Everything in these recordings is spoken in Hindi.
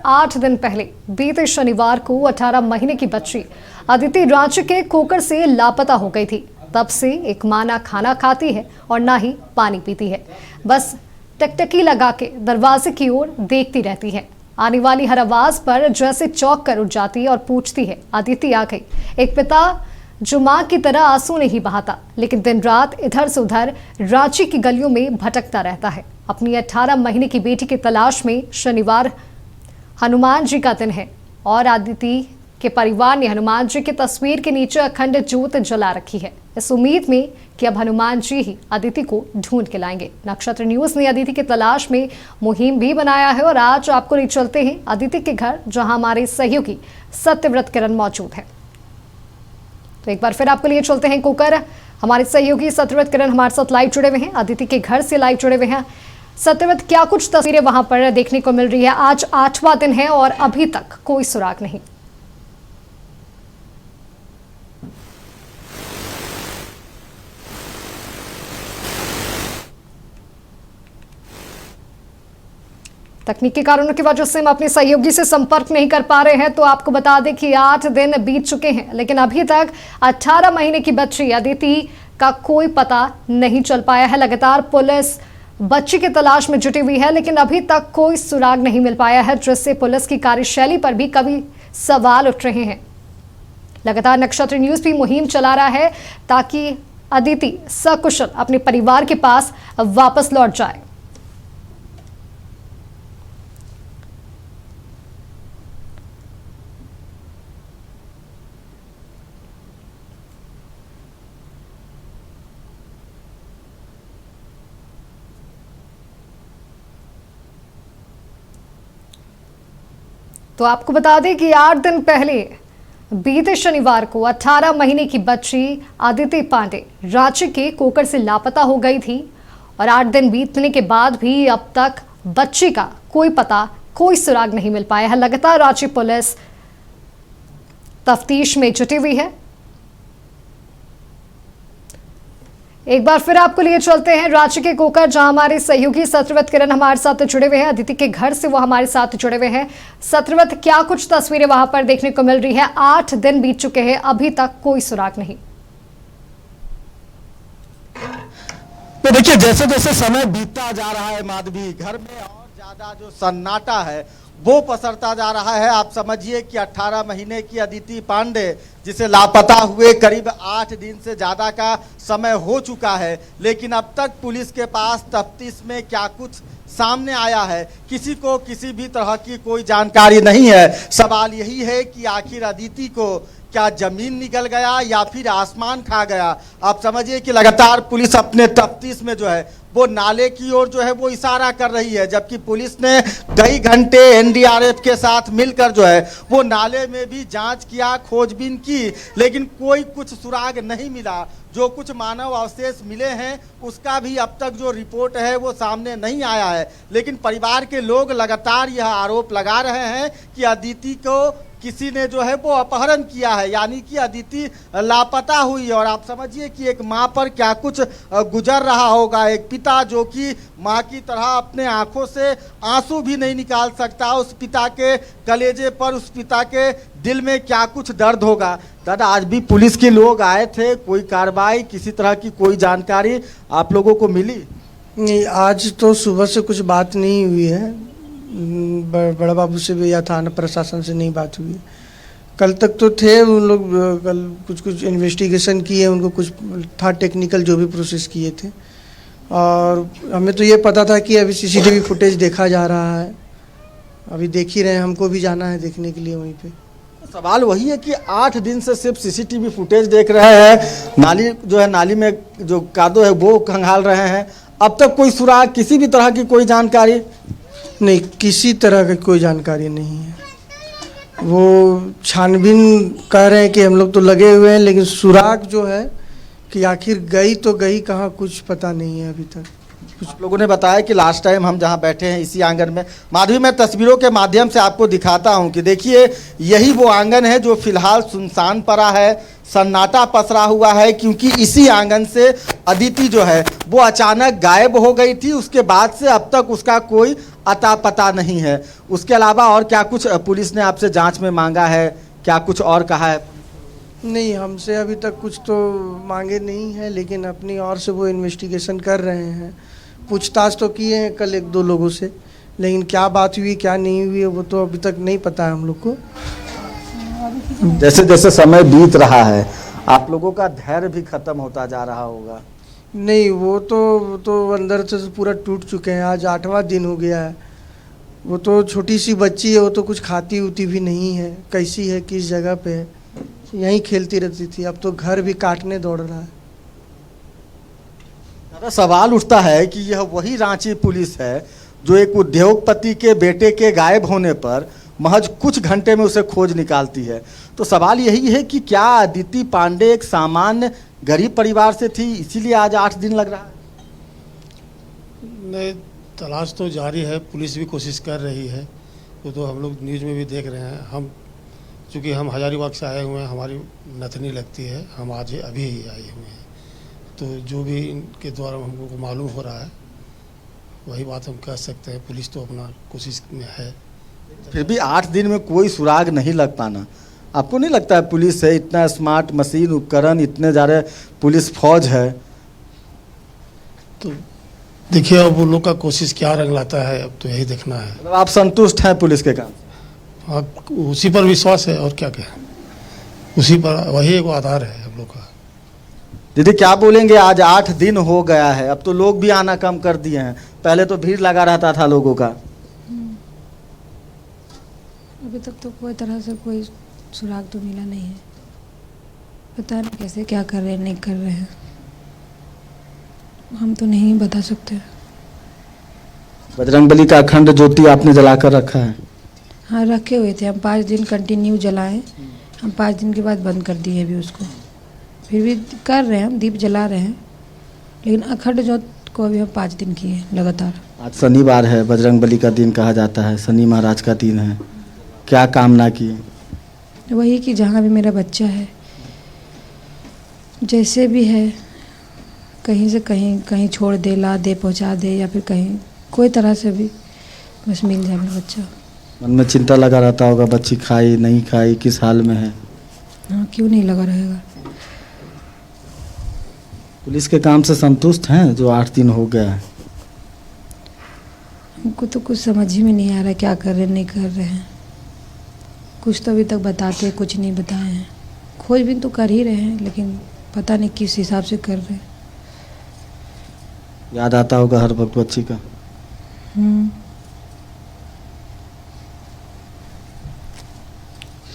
8 दिन पहले बीते शनिवार को 18 महीने की बच्ची अदिति रांची के कोकर से लापता हो गई थी। तब से एक मां ना खाना खाती है और ना ही पानी पीती है, बस टकटकी लगा के दरवाजे की ओर देखती रहती है। आने वाली हर आवाज पर जैसे चौंक कर उठ जाती है और पूछती है, अदिति आ गई। एक पिता जो मां की तरह आंसू नहीं बहाता, लेकिन दिन रात इधर से उधर रांची की गलियों में भटकता रहता है। अपनी 18 महीने की बेटी की तलाश में शनिवार हनुमान जी का दिन है और अदिति के परिवार ने हनुमान जी की तस्वीर के नीचे अखंड ज्योत जला रखी है, इस उम्मीद में कि अब हनुमान जी ही अदिति को ढूंढ के लाएंगे। नक्षत्र न्यूज ने अदिति की तलाश में मुहिम भी बनाया है और आज आपको ले चलते हैं अदिति के घर, जहां हमारे सहयोगी सत्यव्रत किरण मौजूद है। तो एक बार फिर आपको लिए चलते हैं कोकर। हमारे सहयोगी सत्यव्रत किरण हमारे साथ लाइव जुड़े हुए हैं, अदिति के घर से लाइव जुड़े हुए हैं। सत्यव्रत, क्या कुछ तस्वीरें वहां पर देखने को मिल रही है? आज 8वां दिन है और अभी तक कोई सुराग नहीं। तकनीकी कारणों की वजह से हम अपने सहयोगी से संपर्क नहीं कर पा रहे हैं, तो आपको बता दें कि 8 दिन बीत चुके हैं, लेकिन अभी तक 18 महीने की बच्ची अदिति का कोई पता नहीं चल पाया है। लगातार पुलिस बच्ची की तलाश में जुटी हुई है, लेकिन अभी तक कोई सुराग नहीं मिल पाया है, जिससे पुलिस की कार्यशैली पर भी कभी सवाल उठ रहे हैं। लगातार नक्षत्र न्यूज भी मुहिम चला रहा है ताकि अदिति सकुशल अपने परिवार के पास वापस लौट जाए। तो आपको बता दें कि 8 दिन पहले बीते शनिवार को 18 महीने की बच्ची अदिति पांडे रांची के कोकर से लापता हो गई थी और 8 दिन बीतने के बाद भी अब तक बच्ची का कोई पता, कोई सुराग नहीं मिल पाया है। लगातार रांची पुलिस तफ्तीश में जुटी हुई है। एक बार फिर आपको लिए चलते हैं रांची के कोकर, जहां हमारे सहयोगी सत्यव्रत किरण हमारे साथ जुड़े हुए हैं। अदिति के घर से वो हमारे साथ जुड़े हुए हैं। सत्यव्रत, क्या कुछ तस्वीरें वहां पर देखने को मिल रही है? 8 दिन बीत चुके हैं, अभी तक कोई सुराग नहीं। तो देखिए, जैसे जैसे समय बीतता जा रहा है माधवी, घर में और ज्यादा जो सन्नाटा है वो पसरता जा रहा है। आप समझिए कि 18 महीने की अदिति पांडे, जिसे लापता हुए करीब 8 दिन से ज़्यादा का समय हो चुका है, लेकिन अब तक पुलिस के पास तफ्तीश में क्या कुछ सामने आया है, किसी को किसी भी तरह की कोई जानकारी नहीं है। सवाल यही है कि आखिर अदिति को क्या जमीन निकल गया या फिर आसमान खा गया। आप समझिए कि लगातार पुलिस अपने तफ्तीश में जो है वो नाले की ओर जो है वो इशारा कर रही है, जबकि पुलिस ने कई घंटे एनडीआरएफ के साथ मिलकर जो है वो नाले में भी जांच किया, खोजबीन की, लेकिन कोई कुछ सुराग नहीं मिला। जो कुछ मानव अवशेष मिले हैं उसका भी अब तक जो रिपोर्ट है वो सामने नहीं आया है। लेकिन परिवार के लोग लगातार यह आरोप लगा रहे हैं कि अदिति को किसी ने जो है वो अपहरण किया है, यानी कि अदिति लापता हुई। और आप समझिए कि एक माँ पर क्या कुछ गुजर रहा होगा। एक पिता जो कि माँ की तरह अपने आंखों से आंसू भी नहीं निकाल सकता, उस पिता के कलेजे पर, उस पिता के दिल में क्या कुछ दर्द होगा। दादा, आज भी पुलिस के लोग आए थे, कोई कार्रवाई, किसी तरह की कोई जानकारी आप लोगों को मिली? नहीं, आज तो सुबह से कुछ बात नहीं हुई है। बड़ा बाबू से भी या थाना प्रशासन से नहीं बात हुई। कल तक तो थे उन लोग, कल कुछ इन्वेस्टिगेशन किए, उनको कुछ था टेक्निकल जो भी प्रोसेस किए थे। और हमें तो ये पता था कि अभी सीसीटीवी फुटेज देखा जा रहा है, अभी देख ही रहे हैं, हमको भी जाना है देखने के लिए वहीं पे। सवाल वही है कि 8 दिन से सिर्फ सीसीटीवी फुटेज देख रहे हैं, नाली जो है, नाली में जो कादो है वो खंगाल रहे हैं, अब तक कोई सुराग, किसी भी तरह की कोई जानकारी नहीं, किसी तरह की कोई जानकारी नहीं है। वो छानबीन कह रहे हैं कि हम लोग तो लगे हुए हैं, लेकिन सुराग जो है कि आखिर गई तो गई कहाँ, कुछ पता नहीं है अभी तक। कुछ लोगों ने बताया कि लास्ट टाइम हम जहां बैठे हैं इसी आंगन में, माधवी मैं तस्वीरों के माध्यम से आपको दिखाता हूं कि देखिए यही वो आंगन है जो फिलहाल सुनसान पड़ा है, सन्नाटा पसरा हुआ है, क्योंकि इसी आंगन से अदिति जो है वो अचानक गायब हो गई थी। उसके बाद से अब तक उसका कोई अता पता नहीं है। उसके अलावा और क्या कुछ पुलिस ने आपसे जांच में मांगा है, क्या कुछ और कहा है? नहीं, हमसे अभी तक कुछ तो मांगे नहीं है, लेकिन अपनी ओर से वो इन्वेस्टिगेशन कर रहे हैं। पूछताछ तो किए हैं कल 1-2 लोगों से, लेकिन क्या बात हुई क्या नहीं हुई वो तो अभी तक नहीं पता है हम लोग को। जैसे जैसे समय बीत रहा है आप लोगों का धैर्य भी खत्म होता जा रहा होगा। नहीं, वो तो अंदर से पूरा टूट चुके हैं। आज 8वां दिन हो गया है। वो तो छोटी सी बच्ची है, वो तो कुछ खाती उती भी नहीं है। कैसी है, किस जगह पे है, यहीं खेलती रहती थी। अब तो घर भी काटने दौड़ रहा है। दादा, सवाल उठता है कि यह वही रांची पुलिस है जो एक उद्योगपति के बेटे के गायब होने पर महज कुछ घंटे में उसे खोज निकालती है। तो सवाल यही है कि क्या अदिति पांडे एक सामान्य गरीब परिवार से थी, इसीलिए आज 8 दिन लग रहा है? नहीं, तलाश तो जारी है, पुलिस भी कोशिश कर रही है। वो तो हम लोग न्यूज़ में भी देख रहे हैं। हम चूँकि हम हजारीबाग से आए हुए हैं, हमारी नथनी लगती है, हम आज अभी ही आए हुए हैं। तो जो भी इनके द्वारा हमको मालूम हो रहा है वही बात हम कह सकते हैं। पुलिस तो अपना कोशिश में है। फिर भी 8 दिन में कोई सुराग नहीं लग पाना, आपको नहीं लगता है पुलिस है, इतना स्मार्ट मशीन उपकरण, इतने ज़्यादा पुलिस फौज है? तो देखिए अब वो लोग का कोशिश क्या रंग लाता है, अब तो यही देखना है। मतलब आप संतुष्ट हैं पुलिस के काम से? हाँ, उसी पर विश्वास है और क्या कहें, उसी पर वही एक आधार है हम लोग का। दीदी क्या बोलेंगे? आज 8 दिन हो गया है, अब तो लोग भी आना कम कर दिए हैं, पहले तो भीड़ लगा रहता था लोगों का। अभी तक तो कोई तरह से कोई सुराग तो मिला नहीं है। पता नहीं कैसे क्या कर रहे हैं, नहीं कर रहे हैं, हम तो नहीं बता सकते। बजरंगबली का अखंड ज्योति आपने जलाकर रखा है? हाँ, रखे हुए थे हम 5 दिन कंटिन्यू जलाए। हम 5 दिन के बाद बंद कर दिए अभी उसको। फिर भी कर रहे हैं, हम दीप जला रहे हैं, लेकिन अखंड ज्योत को अभी हम 5 दिन किए लगातार। आज शनिवार है, बजरंगबली का दिन कहा जाता है, शनि महाराज का दिन है, क्या कामना की? वही कि जहाँ भी मेरा बच्चा है, जैसे भी है, कहीं से कहीं छोड़ दे, ला दे, पहुँचा दे, या फिर कहीं कोई तरह से भी बस मिल जाए मेरा बच्चा। मन में चिंता लगा रहता होगा, बच्ची खाई नहीं खाई, किस हाल में है? हाँ, क्यों नहीं लगा रहेगा। पुलिस के काम से संतुष्ट हैं जो 8 दिन हो गया है? हमको तो कुछ समझ ही में नहीं आ रहा क्या कर रहे हैं, नहीं कर रहे हैं। कुछ तो अभी तक बताते, कुछ नहीं बताए हैं। खोजबीन तो कर ही रहे हैं, लेकिन पता नहीं किस हिसाब से कर रहे हैं। याद आता होगा हर वक्त बच्ची का?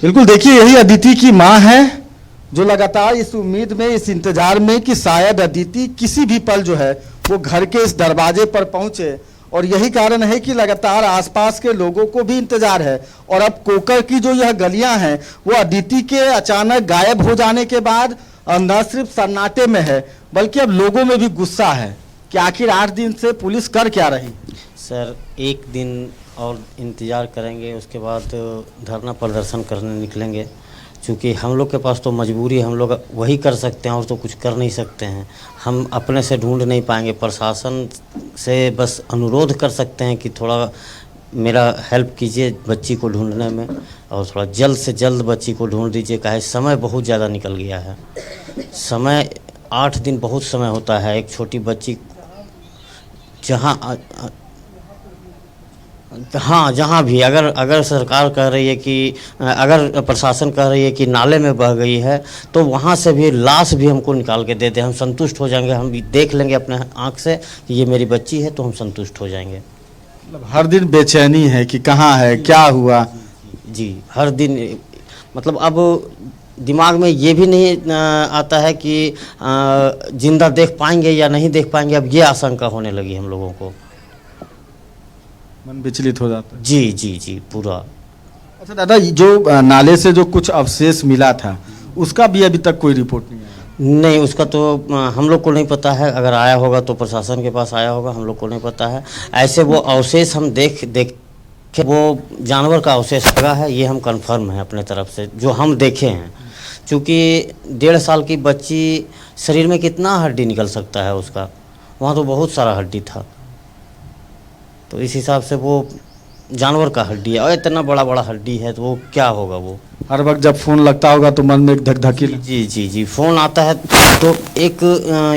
बिल्कुल, देखिए यही अदिति की माँ है जो लगातार इस उम्मीद में, इस इंतजार में कि शायद अदिति किसी भी पल जो है वो घर के इस दरवाजे पर पहुंचे, और यही कारण है कि लगातार आसपास के लोगों को भी इंतजार है। और अब कोकर की जो यह गलियां हैं वो अदिति के अचानक गायब हो जाने के बाद न सिर्फ सन्नाटे में है, बल्कि अब लोगों में भी गुस्सा है कि आखिर 8 दिन से पुलिस कर क्या रही? सर, 1 दिन और इंतज़ार करेंगे, उसके बाद धरना प्रदर्शन करने निकलेंगे। क्योंकि हम लोग के पास तो मजबूरी, हम लोग वही कर सकते हैं और तो कुछ कर नहीं सकते हैं। हम अपने से ढूंढ नहीं पाएंगे, प्रशासन से बस अनुरोध कर सकते हैं कि थोड़ा मेरा हेल्प कीजिए बच्ची को ढूंढने में, और थोड़ा जल्द से जल्द बच्ची को ढूंढ दीजिए। काहे समय बहुत ज़्यादा निकल गया है। समय 8 दिन बहुत समय होता है एक छोटी बच्ची, जहाँ भी अगर सरकार कह रही है कि, अगर प्रशासन कह रही है कि नाले में बह गई है, तो वहाँ से भी लाश भी हमको निकाल के दे दे, हम संतुष्ट हो जाएंगे। हम भी देख लेंगे अपने आँख से कि ये मेरी बच्ची है, तो हम संतुष्ट हो जाएंगे। मतलब हर दिन बेचैनी है कि कहाँ है, क्या हुआ? जी, हर दिन, मतलब अब दिमाग में ये भी नहीं आता है कि जिंदा देख पाएंगे या नहीं देख पाएंगे। अब ये आशंका होने लगी हम लोगों को, मन विचलित हो जाता है। जी जी जी, पूरा। अच्छा दादा, जो नाले से जो कुछ अवशेष मिला था उसका भी अभी तक कोई रिपोर्ट नहीं आया? नहीं, उसका तो हम लोग को नहीं पता है। अगर आया होगा तो प्रशासन के पास आया होगा, हम लोग को नहीं पता है। ऐसे वो अवशेष हम देख वो जानवर का अवशेष लगा है, ये हम कंफर्म है अपने तरफ से, जो हम देखे हैं। क्योंकि 1.5 साल की बच्ची, शरीर में कितना हड्डी निकल सकता है उसका, वहाँ तो बहुत सारा हड्डी था। तो इस हिसाब से वो जानवर का हड्डी है और इतना बड़ा बड़ा हड्डी है तो वो क्या होगा वो। हर वक्त जब फोन लगता होगा तो मन में एक धक धकी। जी जी जी फ़ोन आता है तो एक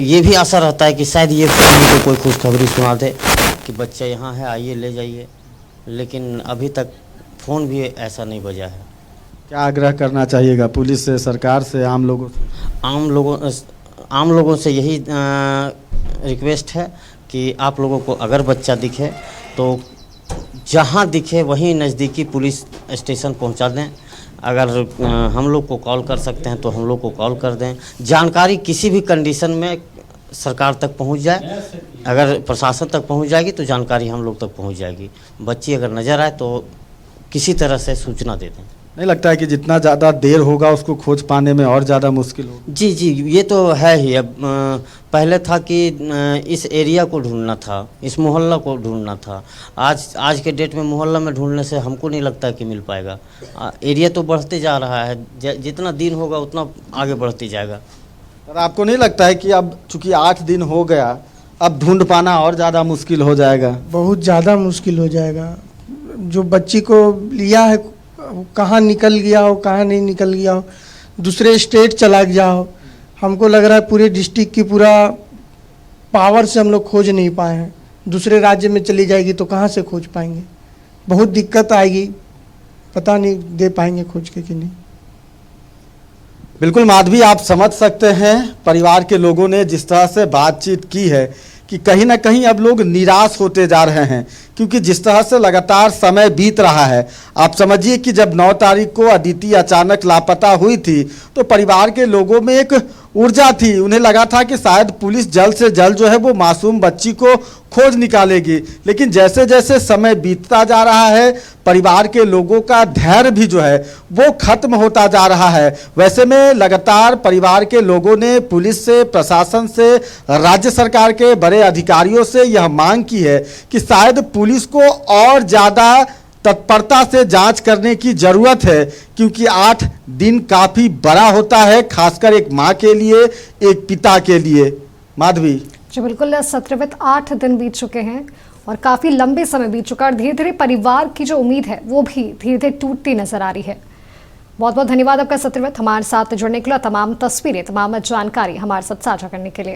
ये भी आशा रहता है कि शायद ये फ़ोन को कोई खुशखबरी सुना दे कि बच्चा यहाँ है, आइए ले जाइए, लेकिन अभी तक फ़ोन भी ऐसा नहीं बजा है। क्या आग्रह करना चाहिएगा पुलिस से, सरकार से, आम लोगों से? आम लोगों से यही रिक्वेस्ट है कि आप लोगों को अगर बच्चा दिखे तो जहाँ दिखे वहीं नज़दीकी पुलिस स्टेशन पहुँचा दें। अगर हम लोग को कॉल कर सकते हैं तो हम लोग को कॉल कर दें। जानकारी किसी भी कंडीशन में सरकार तक पहुंच जाए, अगर प्रशासन तक पहुंच जाएगी तो जानकारी हम लोग तक पहुंच जाएगी। बच्ची अगर नज़र आए तो किसी तरह से सूचना दे दें। नहीं लगता है कि जितना ज़्यादा देर होगा उसको खोज पाने में और ज़्यादा मुश्किल होगा? जी जी ये तो है ही। अब पहले था कि इस एरिया को ढूंढना था, इस मोहल्ला को ढूंढना था। आज के डेट में मोहल्ला में ढूंढने से हमको नहीं लगता कि मिल पाएगा। एरिया तो बढ़ते जा रहा है, जितना दिन होगा उतना आगे बढ़ते जाएगा। पर आपको नहीं लगता है कि अब चूंकि 8 दिन हो गया, अब ढूंढ पाना और ज़्यादा मुश्किल हो जाएगा? बहुत ज़्यादा मुश्किल हो जाएगा। जो बच्ची को लिया है कहाँ निकल गया हो, कहाँ नहीं निकल गया हो, दूसरे स्टेट चला गया हो। हमको लग रहा है पूरे डिस्ट्रिक्ट की पूरा पावर से हम लोग खोज नहीं पाए हैं। दूसरे राज्य में चली जाएगी तो कहाँ से खोज पाएंगे? बहुत दिक्कत आएगी, पता नहीं दे पाएंगे खोज के कि नहीं। बिल्कुल माधवी, आप समझ सकते हैं परिवार के लोगों ने जिस तरह से बातचीत की है कि कहीं ना कहीं अब लोग निराश होते जा रहे हैं, क्योंकि जिस तरह से लगातार समय बीत रहा है। आप समझिए कि जब 9 तारीख को अदिति अचानक लापता हुई थी तो परिवार के लोगों में एक ऊर्जा थी। उन्हें लगा था कि शायद पुलिस जल्द से जल्द जो है वो मासूम बच्ची को खोज निकालेगी, लेकिन जैसे जैसे समय बीतता जा रहा है परिवार के लोगों का धैर्य भी जो है वो खत्म होता जा रहा है। वैसे में लगातार परिवार के लोगों ने पुलिस से, प्रशासन से, राज्य सरकार के बड़े अधिकारियों से यह मांग की है कि शायद पुलिस को और ज़्यादा तत्परता से जांच करने की जरूरत है, क्योंकि 8 दिन काफ़ी बड़ा होता है, खासकर एक माँ के लिए, एक पिता के लिए। माधवी जी बिल्कुल, सत्रहवें 8 दिन बीत चुके हैं और काफ़ी लंबे समय बीत चुका है और धीरे धीरे परिवार की जो उम्मीद है वो भी धीरे धीरे टूटती नजर आ रही है। बहुत बहुत धन्यवाद आपका सत्रहवें हमारे साथ जुड़ने के लिए, तमाम तस्वीरें, तमाम जानकारी हमारे साथ साझा करने के लिए।